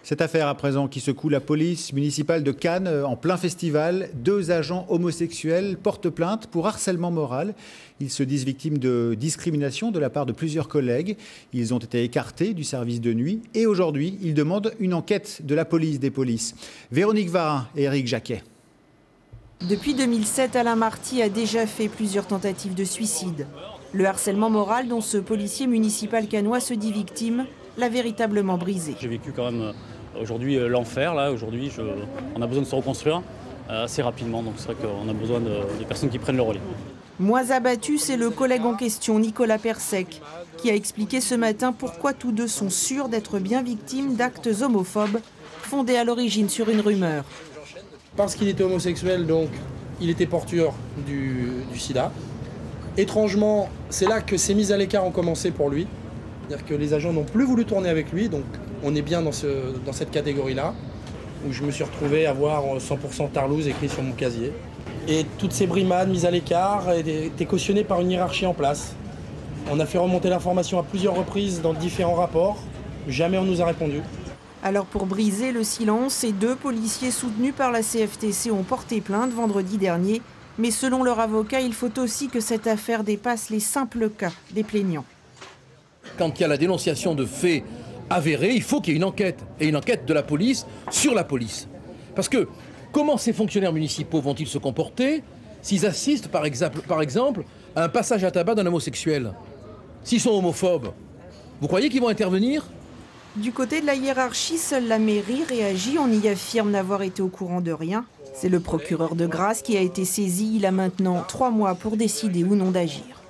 Cette affaire à présent qui secoue la police municipale de Cannes en plein festival. 2 agents homosexuels portent plainte pour harcèlement moral. Ils se disent victimes de discrimination de la part de plusieurs collègues. Ils ont été écartés du service de nuit et aujourd'hui, ils demandent une enquête de la police des polices. Véronique Varin et Éric Jacquet. Depuis 2007, Alain Marty a déjà fait plusieurs tentatives de suicide. Le harcèlement moral dont ce policier municipal cannois se dit victime l'a véritablement brisé. J'ai vécu quand même aujourd'hui l'enfer. Aujourd'hui, on a besoin de se reconstruire assez rapidement. Donc c'est vrai qu'on a besoin des personnes qui prennent le relais. Moins abattu, c'est le collègue en question, Nicolas Persec, qui a expliqué ce matin pourquoi tous deux sont sûrs d'être bien victimes d'actes homophobes, fondés à l'origine sur une rumeur. Parce qu'il était homosexuel, donc il était porteur du sida. Étrangement, c'est là que ces mises à l'écart ont commencé pour lui. C'est-à-dire que les agents n'ont plus voulu tourner avec lui, donc on est bien dans cette catégorie-là, où je me suis retrouvé à avoir 100% Tarlouse écrit sur mon casier. Et toutes ces brimades mises à l'écart étaient cautionnées par une hiérarchie en place. On a fait remonter l'information à plusieurs reprises dans différents rapports, jamais on nous a répondu. Alors pour briser le silence, ces 2 policiers soutenus par la CFTC ont porté plainte vendredi dernier. Mais selon leur avocat, il faut aussi que cette affaire dépasse les simples cas des plaignants. Quand il y a la dénonciation de faits avérés, il faut qu'il y ait une enquête. Et une enquête de la police sur la police. Parce que comment ces fonctionnaires municipaux vont-ils se comporter s'ils assistent par exemple à un passage à tabac d'un homosexuel? S'ils sont homophobes, vous croyez qu'ils vont intervenir? Du côté de la hiérarchie, seule la mairie réagit. On y affirme n'avoir été au courant de rien. C'est le procureur de Grasse qui a été saisi il y a maintenant 3 mois pour décider ou non d'agir.